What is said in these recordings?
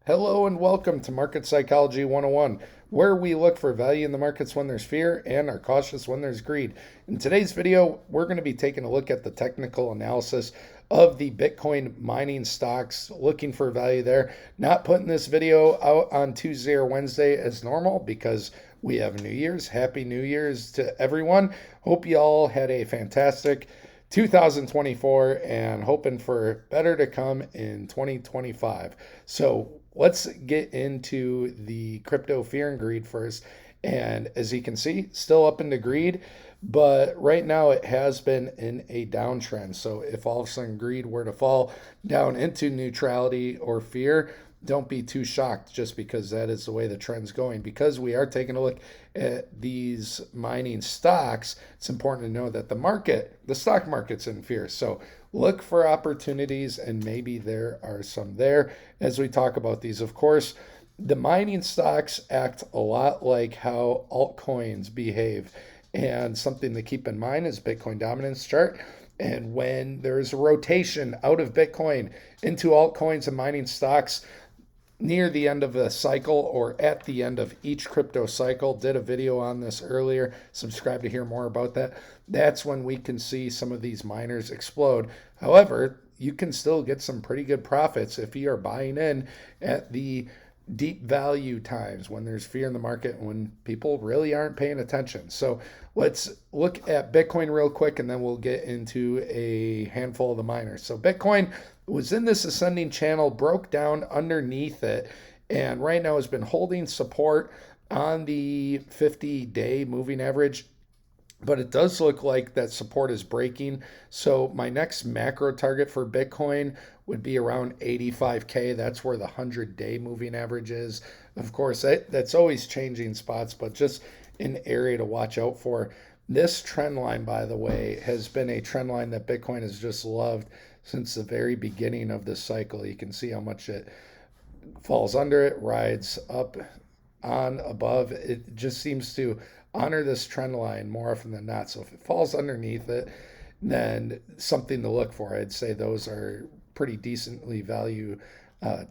Hello and welcome to Market Psychology 101, where we look for value in the markets when there's fear and are cautious when there's greed. In today's video, we're going to be taking a look at the technical analysis of the Bitcoin mining stocks, looking for value there. Not putting this video out on Tuesday or Wednesday as normal because we have New Year's. Happy New Year's to everyone. Hope you all had a fantastic 2024 and hoping for better to come in 2025. So let's get into the crypto fear and greed first. And as you can see, still up into greed, but right now it has been in a downtrend. So if all of a sudden greed were to fall down into neutrality or fear, don't be too shocked just because that is the way the trend's going. Because we are taking a look at these mining stocks, it's important to know that the stock market's in fear. So look for opportunities, and maybe there are some there as we talk about these. Of course, the mining stocks act a lot like how altcoins behave. And something to keep in mind is Bitcoin dominance chart. And when there's a rotation out of Bitcoin into altcoins and mining stocks, near the end of a cycle or at the end of each crypto cycle, did a video on this earlier, subscribe to hear more about that. That's when we can see some of these miners explode. However, you can still get some pretty good profits if you are buying in at the deep value times when there's fear in the market and when people really aren't paying attention. So let's look at Bitcoin real quick and then we'll get into a handful of the miners. So Bitcoin was in this ascending channel, broke down underneath it, and right now has been holding support on the 50-day moving average, but it does look like that support is breaking. So my next macro target for Bitcoin would be around 85K. That's where the 100-day moving average is. Of course, that's always changing spots, but just an area to watch out for. This trend line, by the way, has been a trend line that Bitcoin has just loved since the very beginning of this cycle. You can see how much it falls under it, rides up on above. It just seems to honor this trend line more often than not. So if it falls underneath it, then something to look for. I'd say those are pretty decently value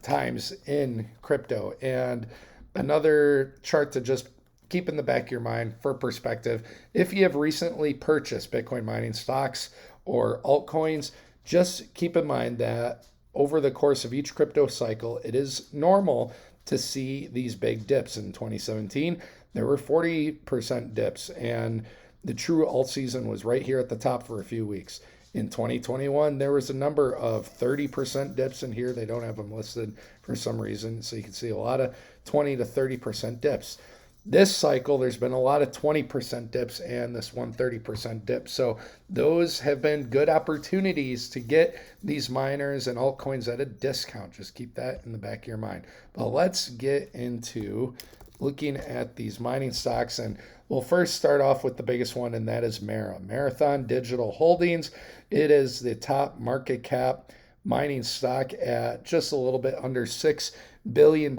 times in crypto. And another chart to just keep in the back of your mind for perspective, if you have recently purchased Bitcoin mining stocks or altcoins, just keep in mind that over the course of each crypto cycle, it is normal to see these big dips. In 2017, there were 40% dips, and the true alt season was right here at the top for a few weeks. In 2021, there was a number of 30% dips in here. They don't have them listed for some reason, so you can see a lot of 20 to 30% dips. This cycle, there's been a lot of 20% dips and this 130% dip. So those have been good opportunities to get these miners and altcoins at a discount. Just keep that in the back of your mind. But let's get into looking at these mining stocks. And we'll first start off with the biggest one, and that is Marathon Digital Holdings. It is the top market cap mining stock at just a little bit under $6 billion.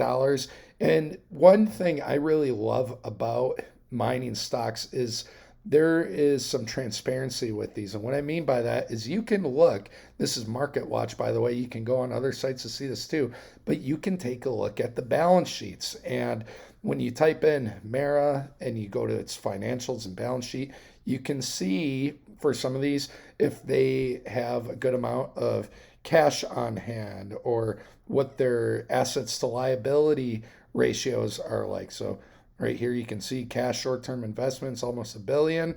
And one thing I really love about mining stocks is there is some transparency with these. And what I mean by that is you can look, this is Market Watch, by the way, you can go on other sites to see this too, but you can take a look at the balance sheets. And when you type in Mara and you go to its financials and balance sheet, you can see for some of these if they have a good amount of cash on hand or what their assets to liability ratios are like. So right here you can see cash short-term investments almost $1 billion,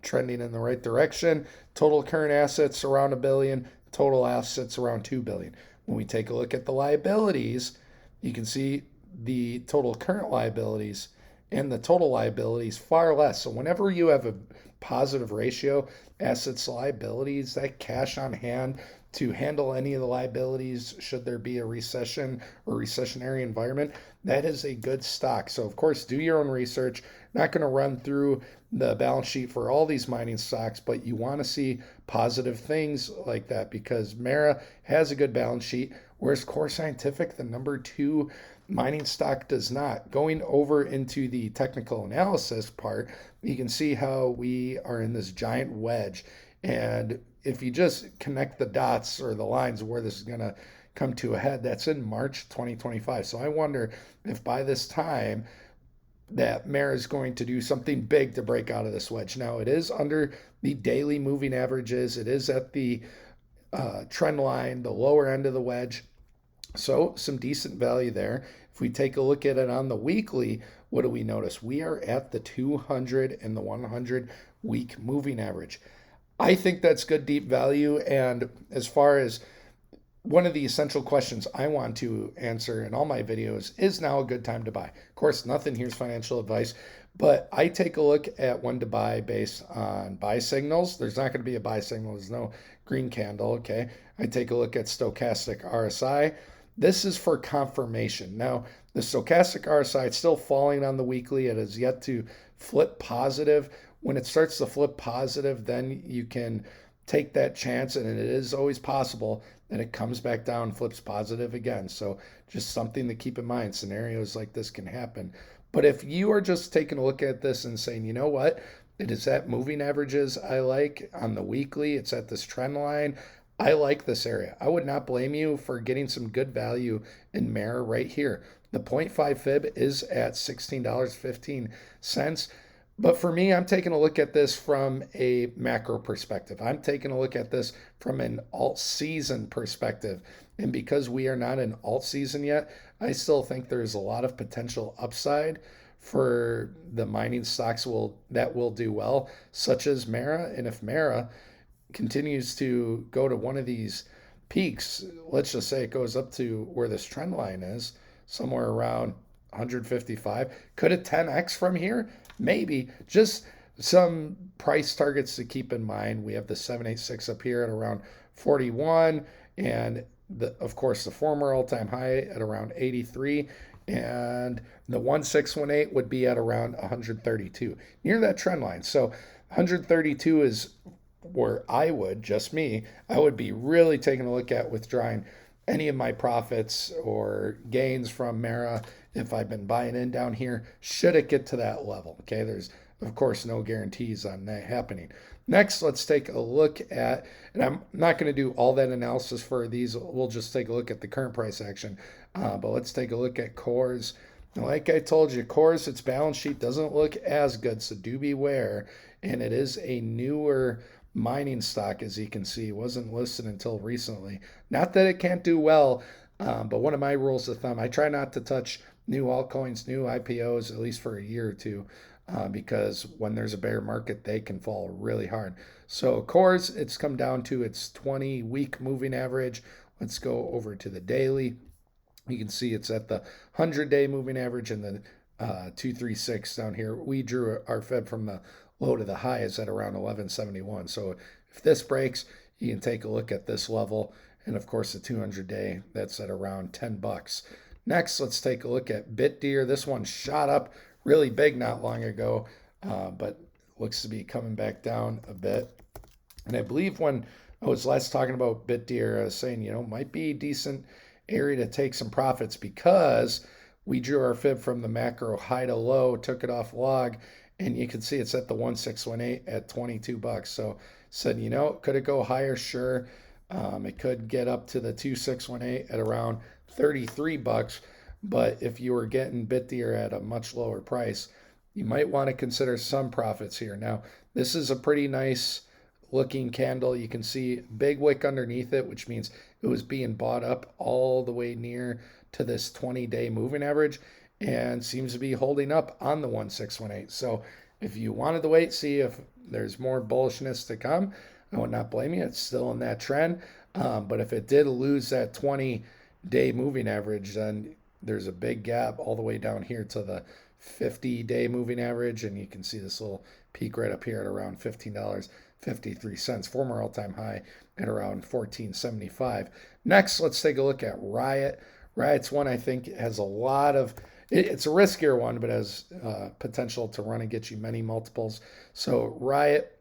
trending in the right direction. Total current assets around $1 billion, total assets around $2 billion. When we take a look at the liabilities, you can see the total current liabilities and the total liabilities far less. So whenever you have a positive ratio, assets to liabilities, that cash on hand to handle any of the liabilities should there be a recession or recessionary environment, that is a good stock. So of course, do your own research. Not going to run through the balance sheet for all these mining stocks, but you want to see positive things like that because Mara has a good balance sheet, whereas Core Scientific, the number 2 mining stock, does not. Going over into the technical analysis part, you can see how we are in this giant wedge. And if you just connect the dots or the lines where this is going to come to a head. That's in March 2025. So I wonder if by this time that Mara is going to do something big to break out of this wedge. Now, it is under the daily moving averages, it is at the trend line, the lower end of the wedge. So, some decent value there. If we take a look at it on the weekly, what do we notice? We are at the 200 and the 100 week moving average. I think that's good deep value. And as far as one of the essential questions I want to answer in all my videos, is now a good time to buy? Of course, nothing here is financial advice, but I take a look at when to buy based on buy signals. There's not going to be a buy signal. There's no green candle. Okay. I take a look at stochastic RSI. This is for confirmation. Now, the stochastic RSI, it's still falling on the weekly. It has yet to flip positive. When it starts to flip positive, then you can take that chance, and it is always possible that it comes back down, flips positive again. So just something to keep in mind. Scenarios like this can happen. But if you are just taking a look at this and saying, you know what, it is at moving averages I like on the weekly, it's at this trend line, I like this area. I would not blame you for getting some good value in Mara right here. The 0.5 fib is at $16.15. But for me, I'm taking a look at this from a macro perspective. I'm taking a look at this from an alt season perspective. And because we are not in alt season yet, I still think there's a lot of potential upside for the mining stocks that will do well, such as Mara. And if Mara continues to go to one of these peaks, let's just say it goes up to where this trend line is, somewhere around 155, could it 10x from here? Maybe. Just some price targets to keep in mind. We have the 786 up here at around 41, and of course the former all-time high at around 83, and the 1618 would be at around 132, near that trend line. So 132 is where I would, just me, I would be really taking a look at withdrawing any of my profits or gains from Mara if I've been buying in down here, should it get to that level. Okay, there's of course no guarantees on that happening. Next, let's take a look at, and I'm not going to do all that analysis for these, we'll just take a look at the current price action, but let's take a look at cores. Like I told you, cores, its balance sheet doesn't look as good, so do beware. And it is a newer mining stock, as you can see. It wasn't listed until recently. Not that it can't do well, but one of my rules of thumb, I try not to touch new altcoins, new IPOs, at least for a year or two, because when there's a bear market, they can fall really hard. So cores, it's come down to its 20-week moving average. Let's go over to the daily. You can see it's at the 100-day moving average and the 236 down here. We drew our Fed from the low to the high is at around 1171. So if this breaks, you can take a look at this level. And of course, the 200-day, that's at around 10 bucks. Next, let's take a look at BitDeer. This one shot up really big not long ago, but looks to be coming back down a bit. And I believe when I was last talking about BitDeer, I was saying, might be a decent area to take some profits because we drew our fib from the macro high to low, took it off log, and you can see it's at the 1618 at 22 bucks. So said, could it go higher? Sure. It could get up to the 2618 at around 33 bucks. But if you were getting BitDeer at a much lower price, you might want to consider some profits here. Now, this is a pretty nice looking candle. You can see big wick underneath it, which means it was being bought up all the way near to this 20-day moving average and seems to be holding up on the 1618. So if you wanted to wait, see if there's more bullishness to come, I would not blame you. It's still in that trend. But if it did lose that 20-day moving average, then there's a big gap all the way down here to the 50-day moving average. And you can see this little peak right up here at around $15.53, former all-time high at around $14.75. Next, let's take a look at Riot. Riot's one I think has a lot of, it's a riskier one, but has potential to run and get you many multiples. So Riot,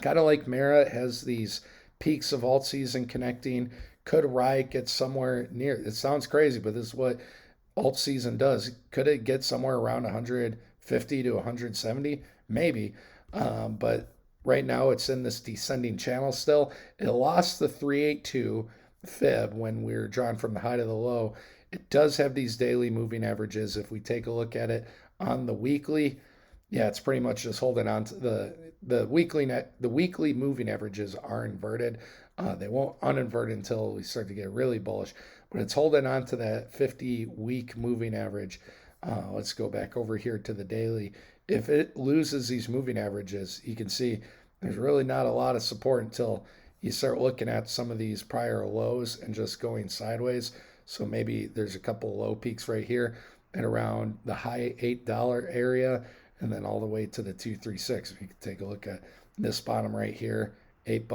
kind of like Mara, has these peaks of alt season connecting. Could Riot get somewhere near, it sounds crazy, but this is what alt season does. Could it get somewhere around 150 to 170? Maybe. But right now it's in this descending channel still. It lost the 382 fib when we're drawn from the high to the low, it does have these daily moving averages. If we take a look at it on the weekly, yeah, it's pretty much just holding on to the weekly moving averages are inverted. They won't uninvert until we start to get really bullish, but it's holding on to that 50-week moving average. Let's go back over here to the daily. If it loses these moving averages, you can see there's really not a lot of support until you start looking at some of these prior lows and just going sideways. So maybe there's a couple low peaks right here and around the high $8 area, and then all the way to the 236. If you can take a look at this bottom right here, $8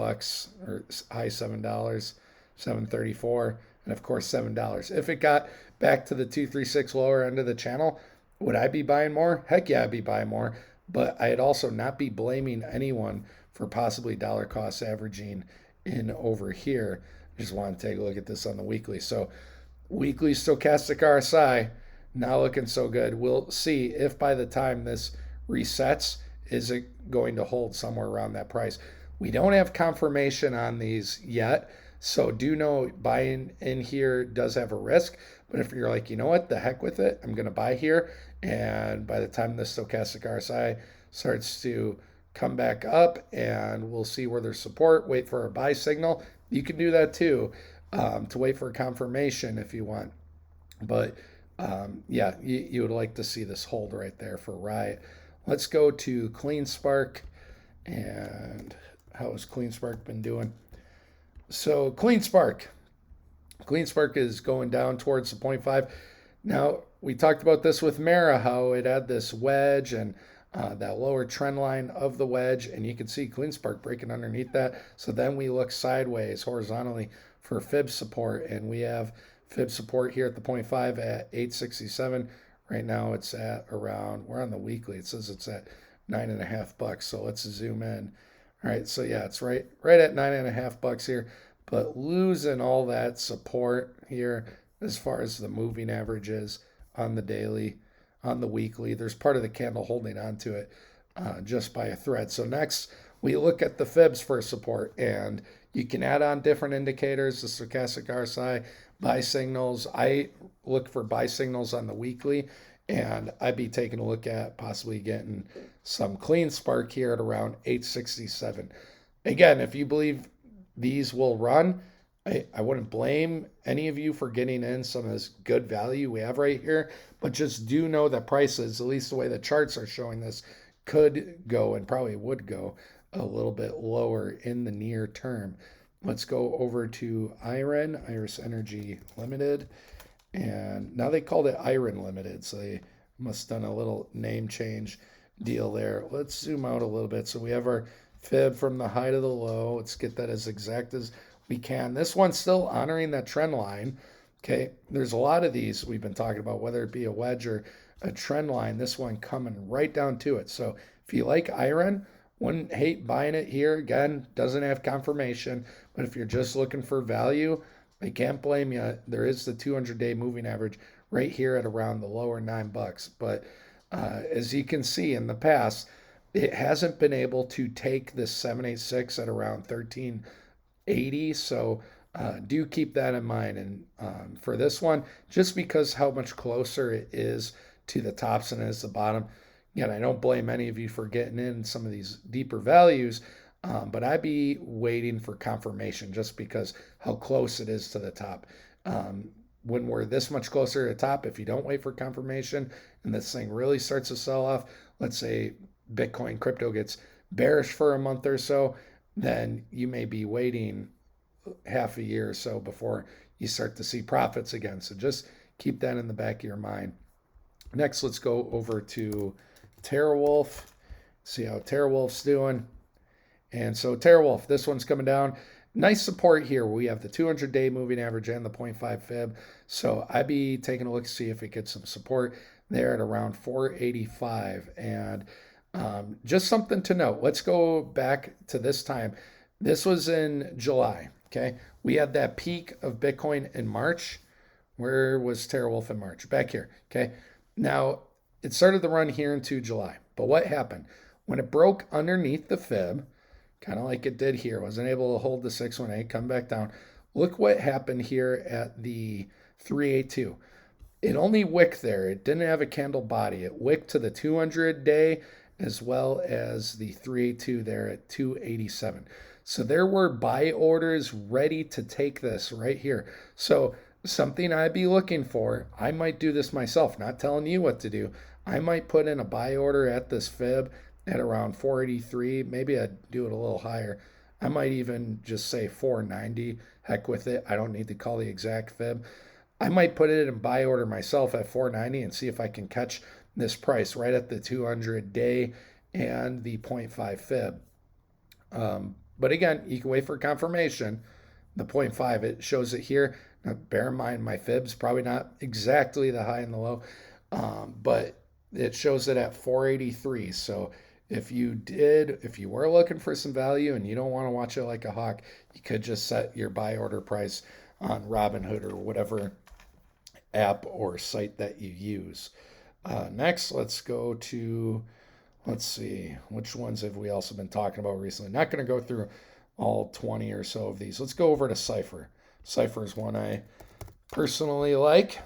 or high $7, 734, and of course $7. If it got back to the 236 lower end of the channel, would I be buying more? Heck yeah, I'd be buying more. But I'd also not be blaming anyone for possibly dollar cost averaging in over here. I just want to take a look at this on the weekly. So weekly stochastic RSI, not looking so good. We'll see if by the time this resets, is it going to hold somewhere around that price. We don't have confirmation on these yet, so do know buying in here does have a risk. But if you're like, you know what, the heck with it, I'm going to buy here, and by the time the stochastic RSI starts to come back up and we'll see where there's support, wait for a buy signal, you can do that too, to wait for a confirmation if you want. But yeah, you would like to see this hold right there for Riot. Let's go to CleanSpark. And how has CleanSpark been doing? So CleanSpark is going down towards the 0.5. Now, we talked about this with Mara, how it had this wedge and that lower trend line of the wedge, and you can see CleanSpark breaking underneath that. So then we look sideways horizontally for fib support, and we have fib support here at the 0.5 at 867. Right now it's at around, we're on the weekly, it says it's at $9.50. So let's zoom in. All right, so yeah, it's right at $9.50 here, but losing all that support here as far as the moving averages on the daily, on the weekly. There's part of the candle holding on to it just by a thread. So next, we look at the fibs for support, and you can add on different indicators, the stochastic RSI, buy signals. I look for buy signals on the weekly, and I'd be taking a look at possibly getting some CleanSpark here at around 867. Again, if you believe these will run, I wouldn't blame any of you for getting in some of this good value we have right here, but just do know that prices, at least the way the charts are showing this, could go and probably would go a little bit lower in the near term. Let's go over to Iris Energy Limited. And now they called it Iron Limited, so they must have done a little name change deal there. Let's zoom out a little bit. So we have our fib from the high to the low. Let's get that as exact as we can. This one's still honoring that trend line. Okay, there's a lot of these we've been talking about, whether it be a wedge or a trend line. This one coming right down to it. So if you like iron, wouldn't hate buying it here. Again, doesn't have confirmation, but if you're just looking for value, I can't blame you. There is the 200-day moving average right here at around the lower $9. But as you can see in the past, it hasn't been able to take this 786 at around 1380. So do keep that in mind. And for this one, just because how much closer it is to the tops than it is the bottom, again, I don't blame any of you for getting in some of these deeper values. But I'd be waiting for confirmation just because how close it is to the top. When we're this much closer to the top, if you don't wait for confirmation and this thing really starts to sell off, let's say Bitcoin crypto gets bearish for a month or so, then you may be waiting half a year or so before you start to see profits again. So just keep that in the back of your mind. Next, let's go over to TeraWulf, see how TeraWulf's doing. And so TeraWulf, this one's coming down. Nice support here. We have the 200-day moving average and the 0.5 fib. So I'd be taking a look to see if it gets some support there at around 485. And just something to note. Let's go back to this time. This was in July, okay? We had that peak of Bitcoin in March. Where was TeraWulf in March? Back here, okay? Now, it started the run here into July. But what happened? When it broke underneath the fib, kind of like it did here, wasn't able to hold the 618, come back down. Look what happened here at the 382. It only wicked there. It didn't have a candle body. It wicked to the 200 day as well as the 382 there at 287. So there were buy orders ready to take this right here. So something I'd be looking for, I might do this myself, not telling you what to do. I might put in a buy order at this fib at around 483. Maybe I'd do it a little higher. I might even just say 490. Heck with it. I don't need to call the exact fib. I might put it in buy order myself at 490 and see if I can catch this price right at the 200 day and the zero point 0.5 fib. But again, you can wait for confirmation. The 0.5, it shows it here. Now, bear in mind, my fib's probably not exactly the high and the low, but it shows it at 483. So if you were looking for some value and you don't want to watch it like a hawk, you could just set your buy order price on Robinhood or whatever app or site that you use. Next, let's go to, let's see, which ones have we also been talking about recently? Not going to go through all 20 or so of these. Let's go over to Cypher. Cypher is one I personally like.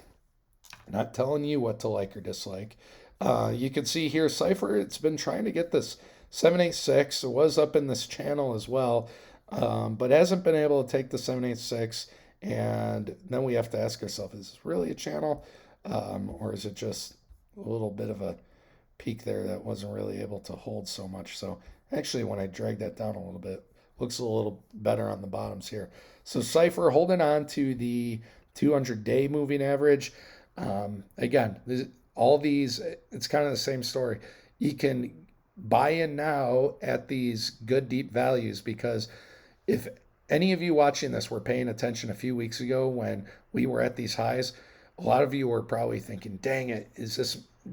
Not telling you what to like or dislike. You can see here, Cypher, it's been trying to get this 786. It was up in this channel as well, but hasn't been able to take the 786. And then we have to ask ourselves, is this really a channel? Or is it just a little bit of a peak there that wasn't really able to hold so much? So actually, when I drag that down a little bit, looks a little better on the bottoms here. So Cypher holding on to the 200-day moving average. Again, all these, it's kind of the same story. You can buy in now at these good deep values because if any of you watching this were paying attention a few weeks ago when we were at these highs, a lot of you were probably thinking, dang it,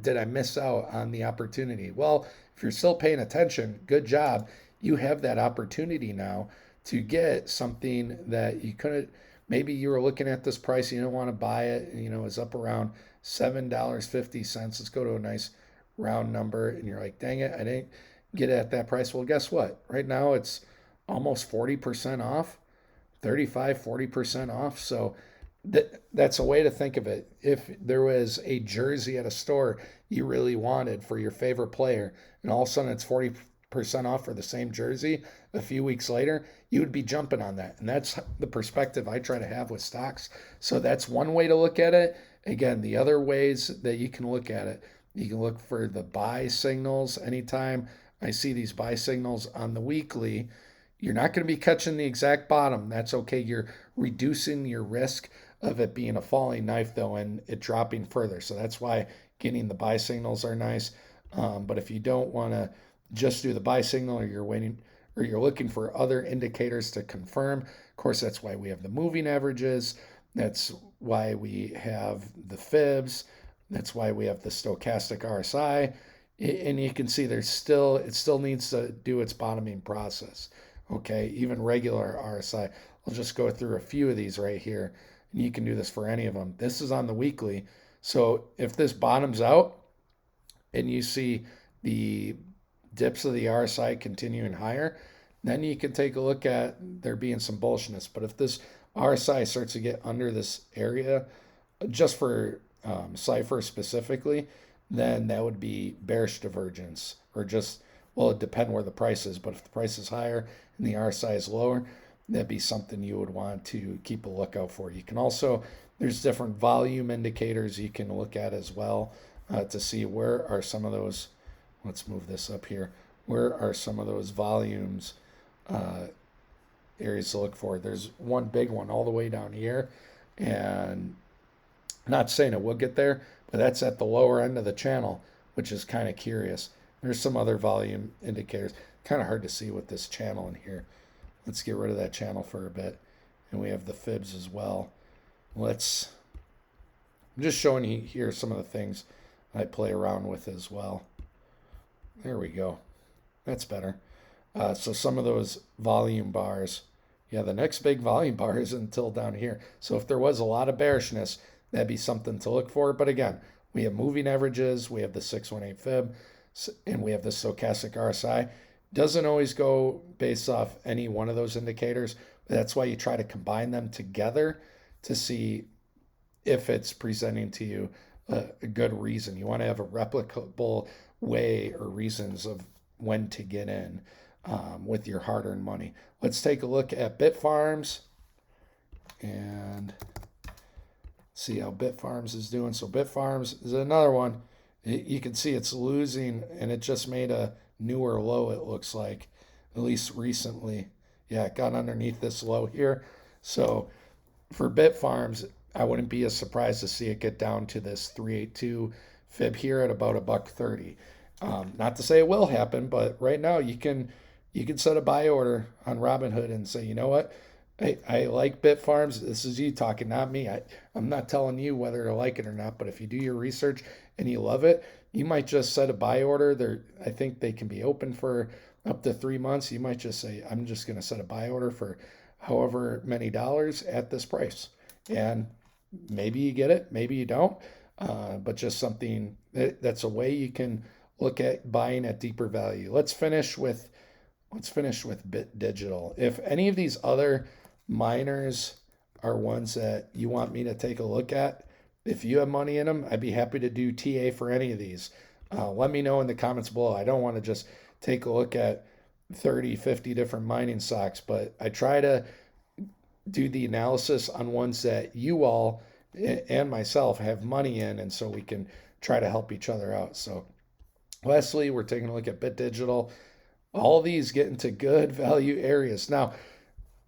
did I miss out on the opportunity? Well, if you're still paying attention, good job. You have that opportunity now to get something that you couldn't, maybe you were looking at this price, you don't want to buy it, it's up around $7.50. Let's go to a nice round number. And you're like, dang it, I didn't get it at that price. Well, guess what? Right now it's almost 40% off, 40% off. So that's a way to think of it. If there was a jersey at a store you really wanted for your favorite player, and all of a sudden it's 40% off for the same jersey a few weeks later, you would be jumping on that. And that's the perspective I try to have with stocks. So that's one way to look at it. Again, the other ways that you can look at it, you can look for the buy signals. Anytime I see these buy signals on the weekly, you're not going to be catching the exact bottom. That's okay. You're reducing your risk of it being a falling knife, though, and it dropping further. So that's why getting the buy signals are nice. But if you don't want to just do the buy signal, or you're waiting, or you're looking for other indicators to confirm, of course, that's why we have the moving averages. That's why we have the fibs. That's why we have the stochastic RSI. And you can see it still needs to do its bottoming process. Okay, even regular RSI. I'll just go through a few of these right here, and you can do this for any of them. This is on the weekly. So if this bottoms out and you see the dips of the RSI continuing higher, then you can take a look at there being some bullishness. But if this RSI starts to get under this area, just for Cypher specifically, then that would be bearish divergence, or just, well, it depends where the price is. But if the price is higher and the RSI is lower, that'd be something you would want to keep a lookout for. You can also, there's different volume indicators you can look at as well to see where are some of those, let's move this up here, where are some of those volumes areas to look for. There's one big one all the way down here, and I'm not saying it will get there, but that's at the lower end of the channel, which is kind of curious. There's some other volume indicators. Kind of hard to see with this channel in here. Let's get rid of that channel for a bit. And we have the fibs as well. I'm just showing you here some of the things I play around with as well. There we go. That's better. So some of those volume bars, yeah, the next big volume bar is until down here. So if there was a lot of bearishness, that'd be something to look for. But again, we have moving averages, we have the 618 fib, and we have the stochastic RSI. Doesn't always go based off any one of those indicators. That's why you try to combine them together to see if it's presenting to you a good reason. You want to have a replicable way or reasons of when to get in with your hard earned money. Let's take a look at Bitfarms and see how Bitfarms is doing. So Bitfarms is another one. You can see it's losing, and it just made a newer low, it looks like, at least recently. Yeah, it got underneath this low here. So for Bitfarms, I wouldn't be as surprised to see it get down to this 382 fib here at about $1.30. Not to say it will happen, but right now you can set a buy order on Robinhood and say, you know what, I like Bitfarms. This is you talking, not me. I'm not telling you whether to like it or not, but if you do your research and you love it, you might just set a buy order. I think they can be open for up to 3 months. You might just say, I'm just going to set a buy order for however many dollars at this price. And maybe you get it, maybe you don't, but just something that's a way you can look at buying at deeper value. Let's finish with Bit Digital. If any of these other miners are ones that you want me to take a look at, if you have money in them, I'd be happy to do TA for any of these. Let me know in the comments below. I don't want to just take a look at 30, 50 different mining stocks, but I try to do the analysis on ones that you all and myself have money in, and so we can try to help each other out. So lastly, we're taking a look at Bit Digital. All these get into good value areas. Now,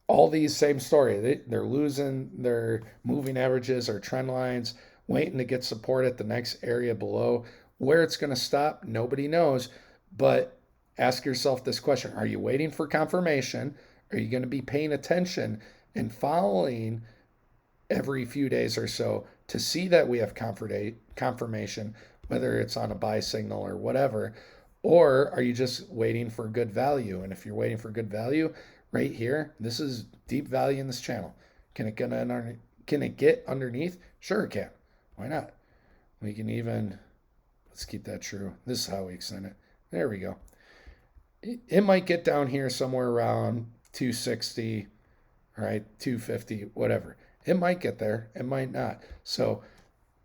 all these, same story. They're losing their moving averages or trend lines, waiting to get support at the next area below. Where it's going to stop, nobody knows. But ask yourself this question. Are you waiting for confirmation? Are you going to be paying attention and following every few days or so to see that we have confirmation, whether it's on a buy signal or whatever? Or are you just waiting for good value? And if you're waiting for good value, right here, this is deep value in this channel. Can it get underneath? Sure it can. Why not? We can even, let's keep that true. This is how we extend it. There we go. It might get down here somewhere around 260, right? 250, whatever. It might get there. It might not. So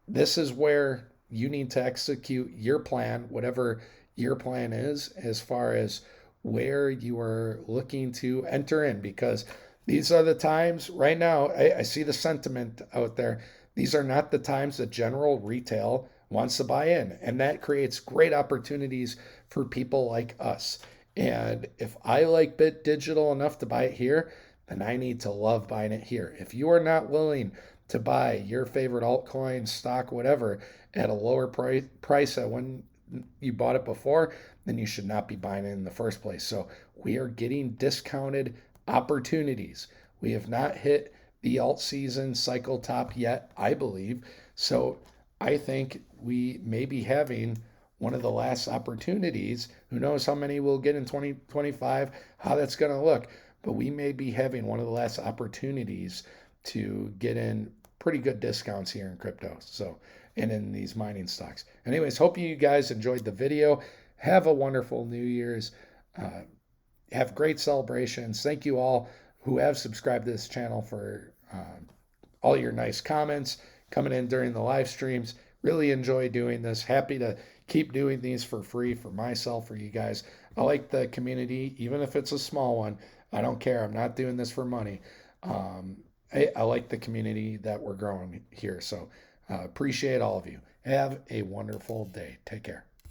this is where you need to execute your plan, whatever your plan is, as far as where you are looking to enter in, because these are the times right now. I see the sentiment out there. These are not the times that general retail wants to buy in, and that creates great opportunities for people like us. And if I like Bit Digital enough to buy it here, then I need to love buying it here. If you are not willing to buy your favorite altcoin, stock, whatever, at a lower price at when you bought it before, then you should not be buying it in the first place. So we are getting discounted opportunities. We have not hit the alt season cycle top yet, I believe. So I think we may be having one of the last opportunities. Who knows how many we'll get in 2025, how that's going to look. But we may be having one of the last opportunities to get in pretty good discounts here in crypto. So, and in these mining stocks. Anyways, hope you guys enjoyed the video. Have a wonderful New Year's. Have great celebrations. Thank you all who have subscribed to this channel for all your nice comments coming in during the live streams. Really enjoy doing this. Happy to keep doing these for free for myself, for you guys. I like the community, even if it's a small one. I don't care. I'm not doing this for money. I like the community that we're growing here. So appreciate all of you. Have a wonderful day. Take care.